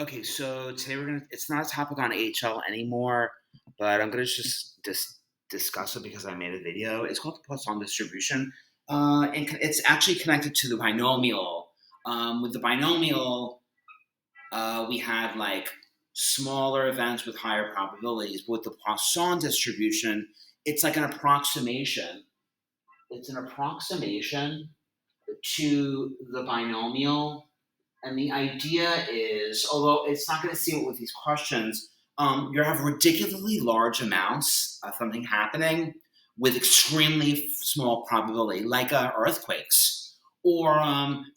Okay, so today it's not a topic on HL anymore, but I'm gonna just discuss it because I made a video. It's called the Poisson Distribution. It's actually connected to the binomial. With the binomial, we had like smaller events with higher probabilities. But with the Poisson Distribution, it's like an approximation. It's an approximation to the binomial. And the idea is, although it's not going to seem it with these questions, you have ridiculously large amounts of something happening with extremely small probability, like earthquakes, or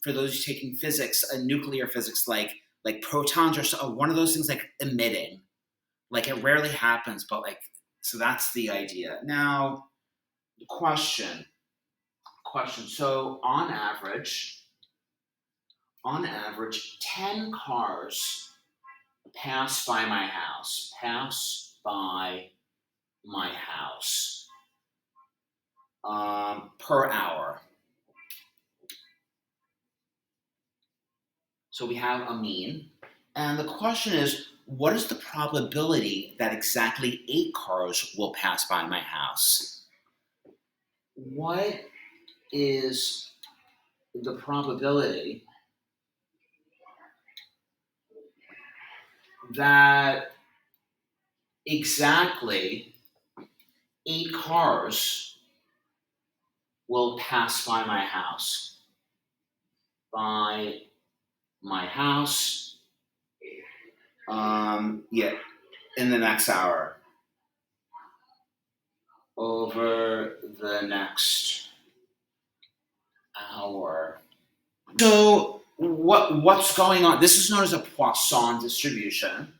for those taking physics, nuclear physics, like protons, or one of those things like emitting. Like it rarely happens, but like so that's the idea. Now, the question. So on average, 10 cars pass by my house. Per hour. So we have a mean. And the question is, what is the probability that exactly 8 cars will pass by my house? What is the probability that exactly 8 cars will pass by my house? In the next hour. Over the next hour. So what's going on? This is known as a Poisson distribution.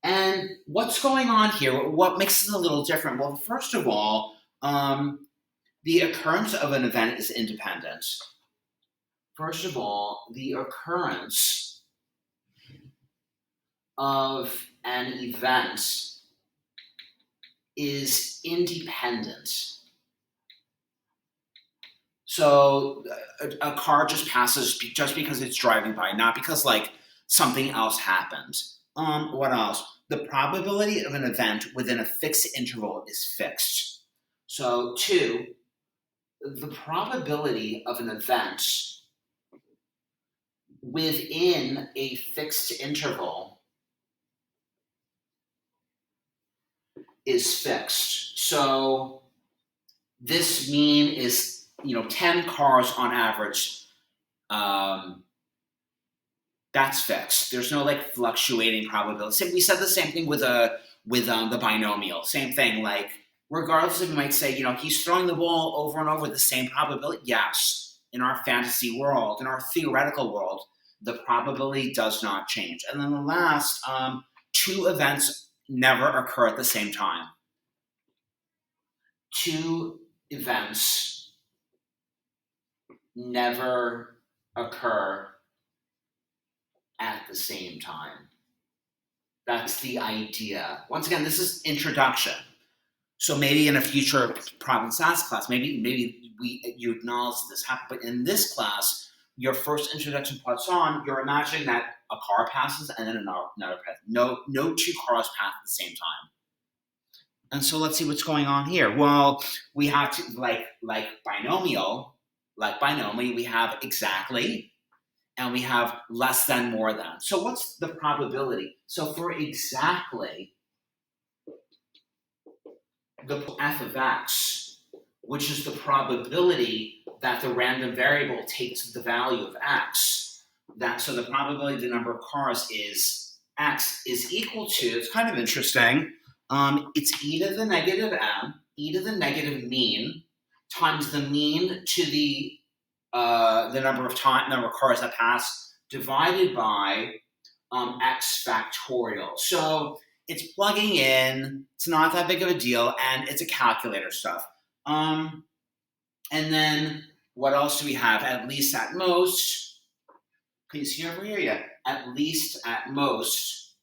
And what's going on here? What makes it a little different? Well, first of all, the occurrence of an event is independent. First of all, the occurrence of an event is independent. So a car just passes just because it's driving by, not because like something else happened. What else? The probability of an event within a fixed interval is fixed. So 2, the probability of an event within a fixed interval is fixed. So this mean is 10 cars on average. That's fixed. There's no like fluctuating probability. We said the same thing with the binomial. Same thing. Like regardless if you might say he's throwing the ball over and over with the same probability. Yes, in our fantasy world, in our theoretical world, the probability does not change. And then the last 2 events never occur at the same time. 2 events never occur at the same time. That's the idea. Once again, this is introduction. So maybe in a future Providence SAS class, maybe you acknowledge this happened. But in this class, your first introduction to Poisson, you're imagining that a car passes and then another passes. No 2 cars pass at the same time. And so let's see what's going on here. Well, we have to like binomial, we have exactly, and we have less than, more than. So what's the probability? So for exactly, the f of x, which is the probability that the random variable takes the value of x, so the probability of the number of cars is x is equal to, it's kind of interesting, it's e to the negative m, e to the negative mean, times the mean to the number of cars that pass, divided by x factorial. So it's plugging in. It's not that big of a deal, and it's a calculator stuff. And then what else do we have? At least, at most. Can you see over here? Yeah. At least, at most,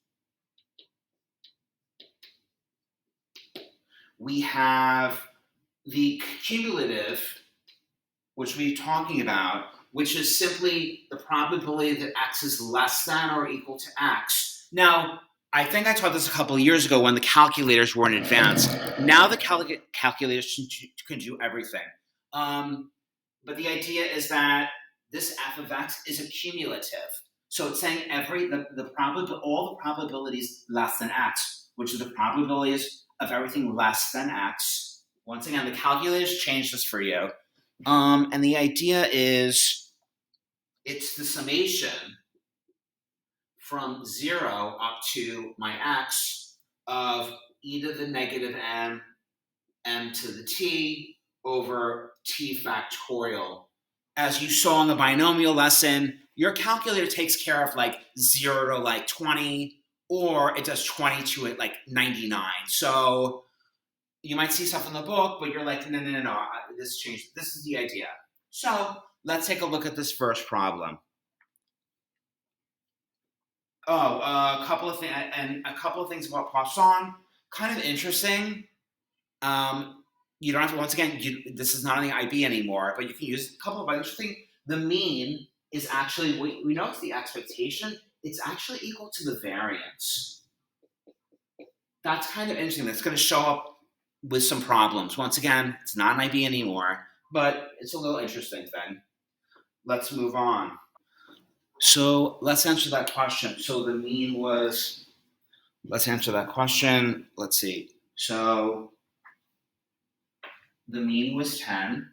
we have the cumulative, which we're talking about, which is simply the probability that x is less than or equal to x Now, I think I taught this a couple of years ago when the calculators weren't advanced. Now the calculators can do everything. But the idea is that this f of x is accumulative. So it's saying all the probabilities less than x, which are the probabilities of everything less than x. Once again, the calculators change this for you. And the idea is it's the summation from 0 up to my x of e to the negative m to the t over t factorial. As you saw in the binomial lesson, your calculator takes care of like 0 to like 20, or it does 20 to like 99. So you might see stuff in the book, but you're like, no, this changed. This is the idea. So let's take a look at this first problem. Oh, a couple of things about Poisson. Kind of interesting. You don't have to. Once again, this is not on the IB anymore, but you can use a couple of interesting. The mean is actually we know it's the expectation. It's actually equal to the variance. That's kind of interesting. That's going to show up with some problems. Once again, it's not an IB anymore, but it's a little interesting thing. Let's move on. So let's answer that question. So the mean was, let's answer that question. Let's see. So the mean was 10,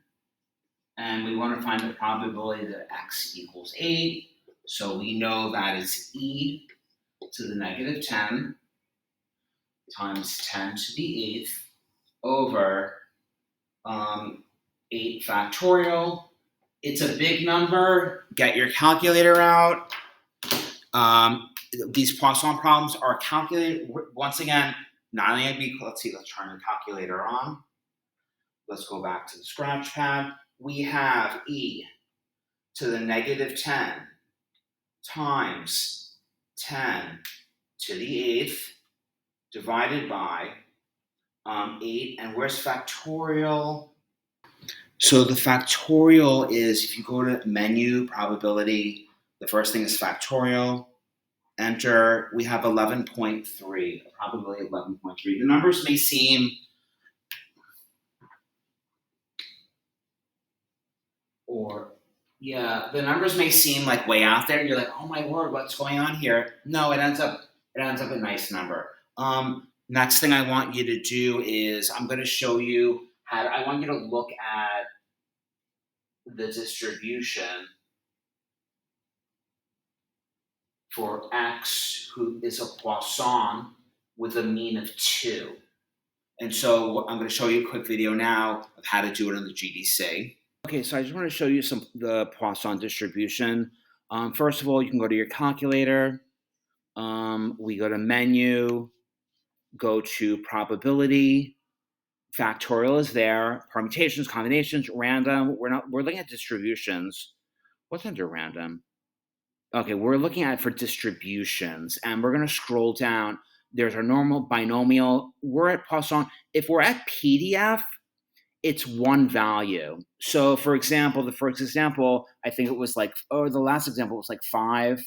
and we want to find the probability that x equals 8. So we know that is e to the negative 10 times 10 to the 8th over 8 factorial. It's a big number. Get your calculator out. These Poisson problems are calculated, once again, not only IB. Let's see, let's turn the calculator on. Let's go back to the scratch pad. We have e to the negative 10 times 10 to the 8th divided by 8. And where's factorial? So the factorial is, if you go to menu, probability, the first thing is factorial. Enter. We have 11.3, probability 11.3. The numbers may seem the numbers may seem like way out there. You're like, oh my word, what's going on here? No, it ends up a nice number. Next thing I want you to do is I'm going to show you I want you to look at the distribution for x, who is a Poisson with a mean of 2. And so I'm going to show you a quick video now of how to do it on the GDC. Okay, so I just want to show you the Poisson distribution. First of all, you can go to your calculator. We go to menu, go to probability. Factorial is there. Permutations, combinations, random. We're looking at distributions. What's under random? Okay, we're looking at it for distributions, and we're going to scroll down. There's our normal binomial. We're at Poisson. If we're at PDF, it's one value. So, for example, the first example, I think it was like, the last example was like 5,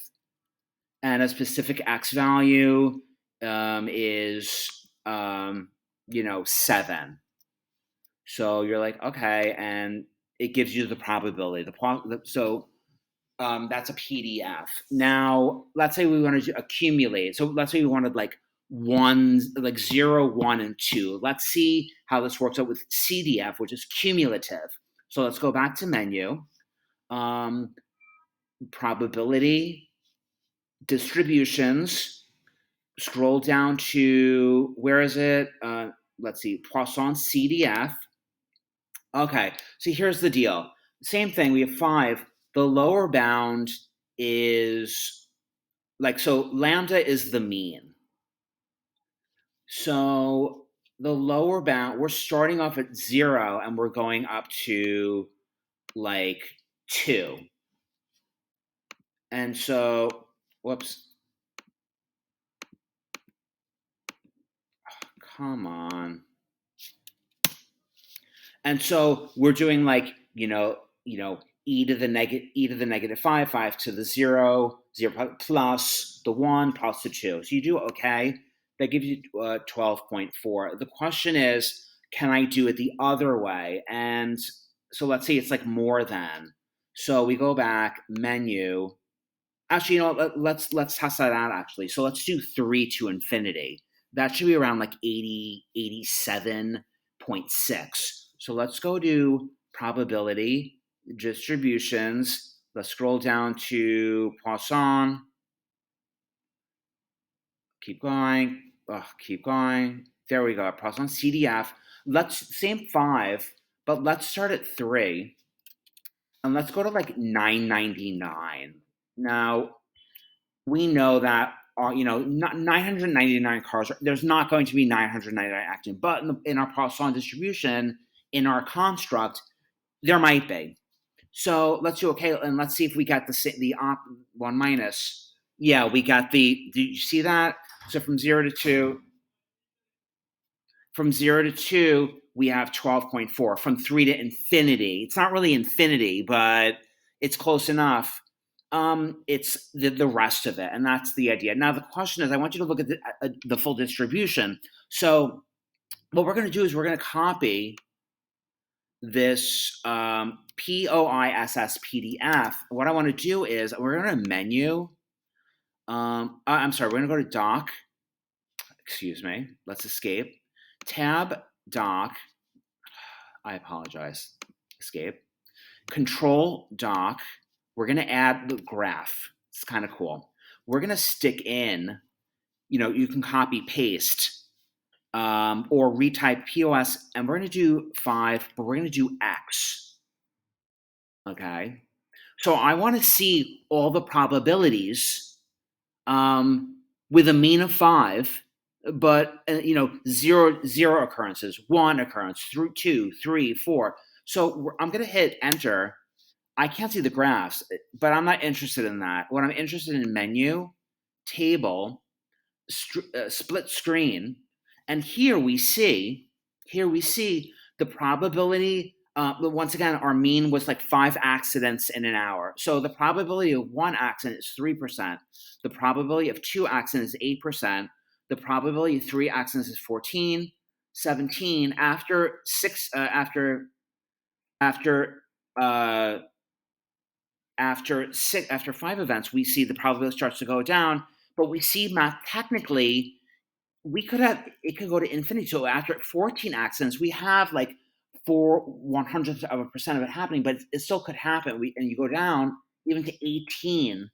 and a specific x value is 7. So you're like, okay, and it gives you the probability. So that's a PDF. Now, let's say we wanted to accumulate. So let's say we wanted like 0, 1, and 2. Let's see how this works out with CDF, which is cumulative. So let's go back to menu, probability, distributions, scroll down to, where is it? Let's see, Poisson CDF. Okay, so here's the deal. Same thing, we have 5. The lower bound is so lambda is the mean. So the lower bound, we're starting off at 0 and we're going up to 2. And so, whoops. Oh, come on. And so we're doing e to the negative 5, 5 to the 0, 0 plus the 1 plus the 2. So you do okay. That gives you 12.4. The question is, can I do it the other way? And so let's say it's like more than. So we go back, menu. Actually, let's test that out actually. So let's do 3 to infinity. That should be around like 80, 87.6. So let's go to probability, distributions. Let's scroll down to Poisson. Keep going. Keep going. There we go. Poisson CDF. Same 5, but let's start at 3. And let's go to like 999. Now, we know that 999 cars. There's not going to be 999 acting, but in our Poisson distribution, in our construct, there might be. So let's do okay, and let's see if we got the 1 minus. Yeah, we got the. Did you see that? So from 0 to 2. From 0 to 2, we have 12.4. From 3 to infinity, it's not really infinity, but it's close enough. It's the rest of it, and that's the idea. Now the question is, I want you to look at the full distribution. So what we're going to do is we're going to copy this POISS PDF. What I want to do is we're going to menu. I'm sorry, we're going to go to doc. Excuse me. Let's escape. Tab doc. I apologize. Escape. Control doc. We're going to add the graph. It's kind of cool. We're going to stick in, you can copy paste or retype POS, and we're going to do 5, but we're going to do X. Okay. So I want to see all the probabilities with a mean of 5, but, 0 occurrences, 1 occurrence, through 2, 3, 4. So I'm going to hit enter. I can't see the graphs, but I'm not interested in that. What I'm interested in, menu, table, split screen, and here we see the probability. Once again, our mean was like 5 accidents in an hour. So the probability of 1 accident is 3%. The probability of 2 accidents is 8%. The probability of 3 accidents is 14, 17. After 5 events, we see the probability starts to go down, but we see math technically it could go to infinity. So after 14 accidents, we have like 0.04% of it happening, but it still could happen. And you go down even to 18,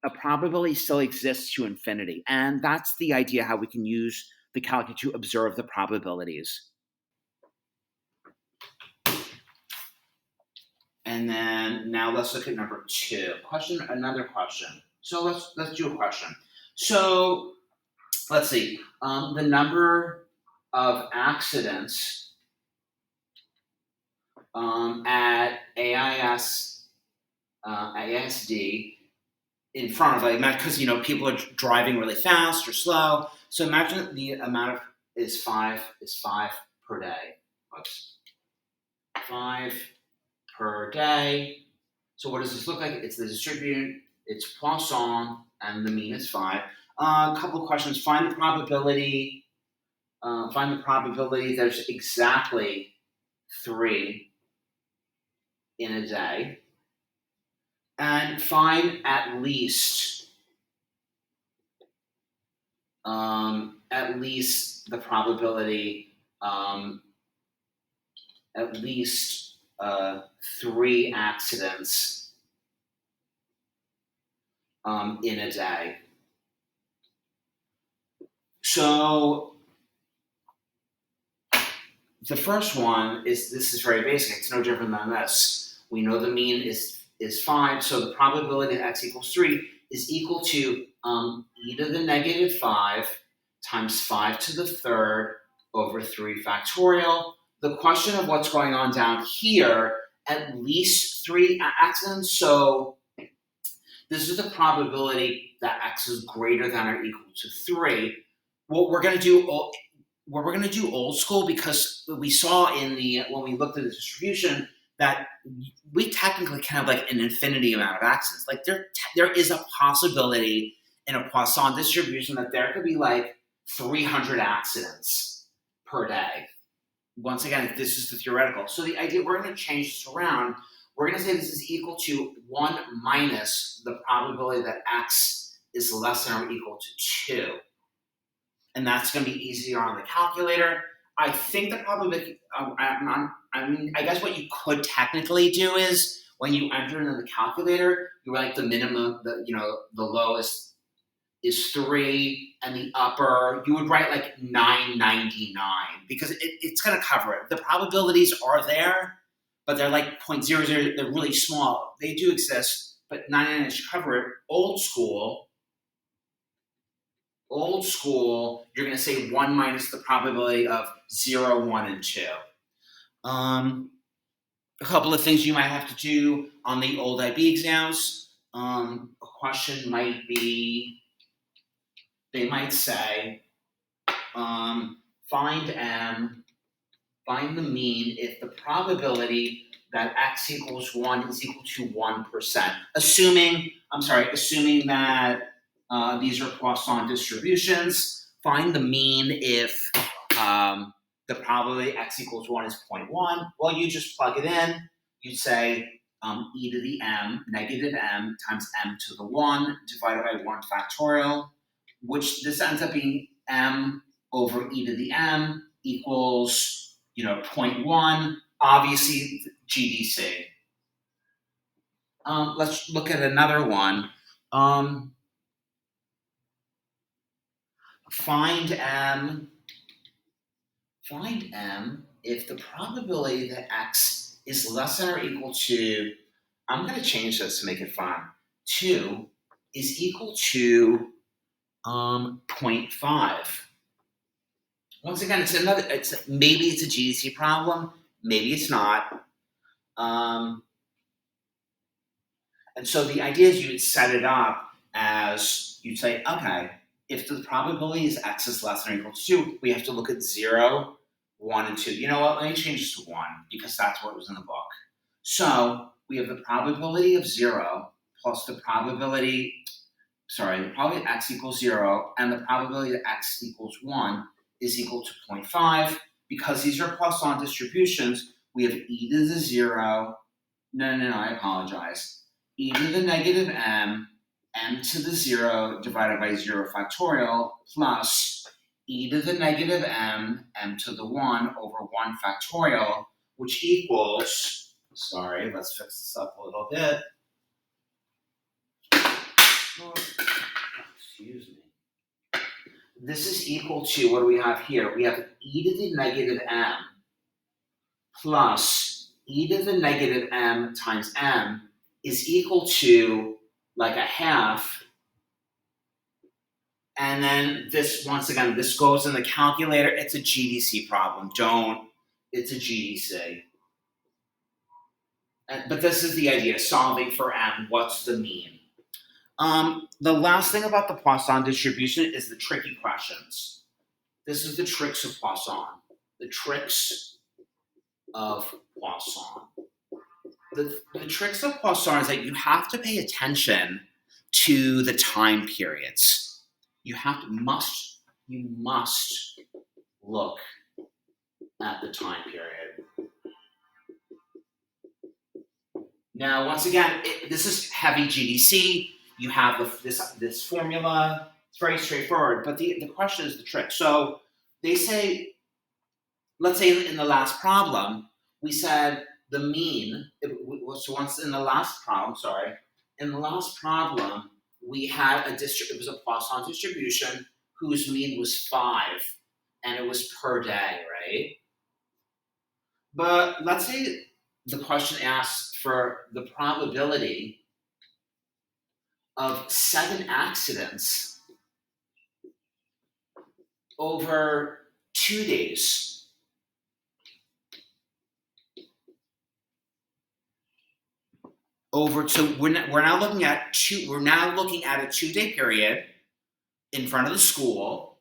a probability still exists to infinity. And that's the idea how we can use the calculator to observe the probabilities. And then now let's look at number 2. Another question. So let's do a question. So let's see. The number of accidents at AISD in front of because people are driving really fast or slow. So imagine the amount is 5 per day. Oops. 5 per day. So what does this look like? It's the distributed, it's Poisson, and the mean is 5. A couple of questions. Find the probability. There's exactly 3 in a day. And find at least the probability, at least 3 accidents in a day. So the first one this is very basic. It's no different than this. We know the mean is 5, so the probability that x equals 3 is equal to e to the negative 5 times 5 to the 3rd over 3 factorial. The question of what's going on down here, at least 3 accidents. So this is the probability that x is greater than or equal to 3. What we're going to do old school, because we saw when we looked at the distribution, that we technically can have like an infinity amount of accidents. Like there is a possibility in a Poisson distribution that there could be like 300 accidents per day. Once again, this is the theoretical. So the idea, we're going to change this around. We're going to say this is equal to 1 minus the probability that x is less than or equal to 2. And that's going to be easier on the calculator. I think the probability, I guess what you could technically do is when you enter into the calculator, you write the minimum, the lowest is 3, and the upper, you would write like 999 because it's going to cover it. The probabilities are there, but they're like 0.00, they're really small. They do exist, but 999 should cover it. Old school, you're going to say 1 minus the probability of 0, 1, and 2. A couple of things you might have to do on the old IB exams. A question might be, they might say, find the mean if the probability that x equals 1 is equal to 1%. Assuming that these are Poisson distributions. Find the mean if the probability x equals 1 is 0.1. Well, you just plug it in. You'd say e to the m, negative m, times m to the 1 divided by 1 factorial, which this ends up being m over e to the m equals 0.1. Obviously, GDC. Let's look at another one. Find m if the probability that x is less than or equal to, I'm going to change this to make it fun, 2 is equal to 0.5. Once again, maybe it's a GDC problem, maybe it's not. And so the idea is you would set it up as, you'd say, okay, if the probability is x is less than or equal to 2, we have to look at 0, 1, and 2. You know what? Let me change this to 1 because that's what was in the book. So we have the probability of 0 plus the probability x equals 0 and the probability that x equals 1 is equal to 0.5. Because these are Poisson distributions, we have e to the 0. No, I apologize. E to the negative m to the 0 divided by 0 factorial plus e to the negative m to the 1 over 1 factorial, which equals, let's fix this up a little bit. Excuse me. This is equal to, what do we have here? We have e to the negative m plus e to the negative m times m is equal to like a half. And then this, once again, this goes in the calculator. It's a GDC problem. It's a GDC. But this is the idea, solving for m. What's the mean? The last thing about the Poisson distribution is the tricky questions. This is the tricks of Poisson. The tricks of Poisson. The tricks of Poisson is that you have to pay attention to the time periods. You must look at the time period. Now, once again, this is heavy GDC. You have this formula. It's very straightforward, but the question is the trick. So they say, let's say in the last problem, we said the mean. In the last problem, we had it was a Poisson distribution whose mean was 5, and it was per day, right? But let's say the question asks for the probability of 7 accidents over 2 days. We're now looking at a 2-day period in front of the school,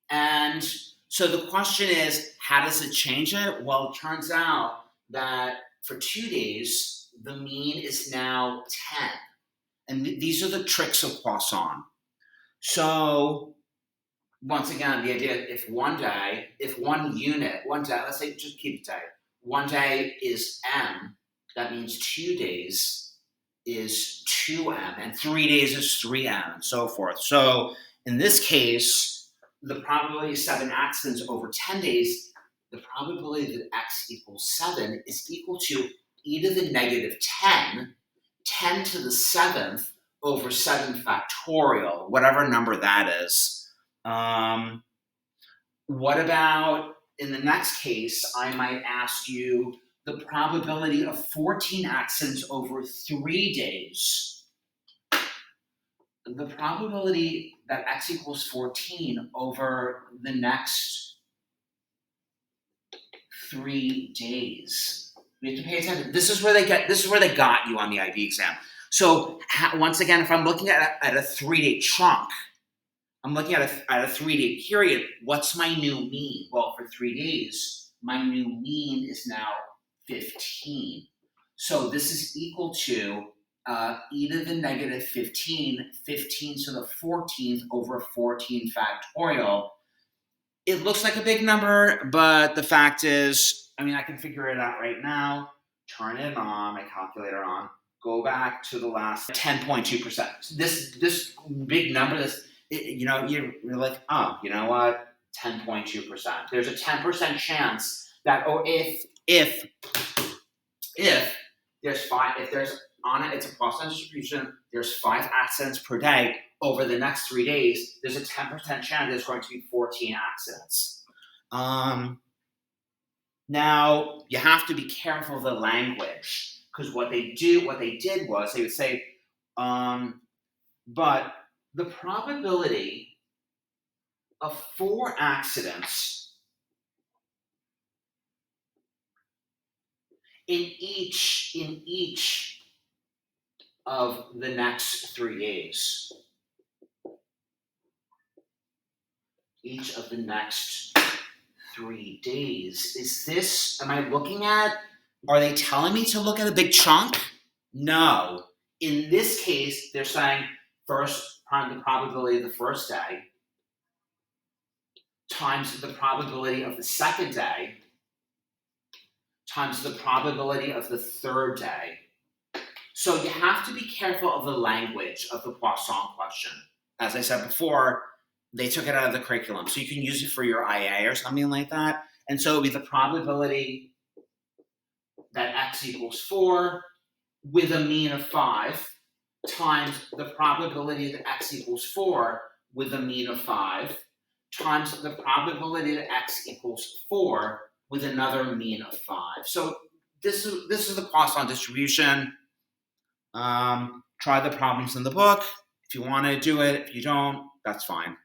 and so the question is, how does it change it? Well, it turns out that for 2 days, the mean is now 10. And these are the tricks of Poisson. So once again, the idea, if one unit, let's say just keep it day, one day is M, that means 2 days is 2M, and 3 days is 3M, and so forth. So in this case, the probability of 7 accidents over 10 days, the probability that x equals 7 is equal to e to the negative 10, 10 to the 7th over 7 factorial, whatever number that is. What about, in the next case, I might ask you the probability of 14 accidents over 3 days. The probability that x equals 14 over the next 3 days. We have to pay attention. This is where they got you on the IB exam. So once again, if I'm looking at a 3-day chunk, I'm looking at a 3-day period. What's my new mean? Well, for 3 days, my new mean is now 15. So this is equal to e to the negative 15, 15 to the 14th over 14 factorial. It looks like a big number, but the fact is, I mean, I can figure it out right now. Turn it on, my calculator on. Go back to the last 10.2%. This big number, you're like, oh, you know what? 10.2%. There's a 10% chance that, if it's a Poisson distribution, there's 5 accidents per day over the next 3 days, there's a 10% chance there's going to be 14 accidents. Now, you have to be careful of the language, because what they did was they would say, but the probability of 4 accidents in each of the next 3 days. Each of the next 3 days. Are they telling me to look at a big chunk? No. In this case, they're saying the probability of the first day times the probability of the second day times the probability of the third day. So you have to be careful of the language of the Poisson question. As I said before, they took it out of the curriculum. So you can use it for your IA or something like that. And so it would be the probability that x equals 4 with a mean of 5 times the probability that x equals 4 with a mean of 5 times the probability that x equals 4 with another mean of 5. So this is the Poisson distribution. Try the problems in the book. If you want to do it, if you don't, that's fine.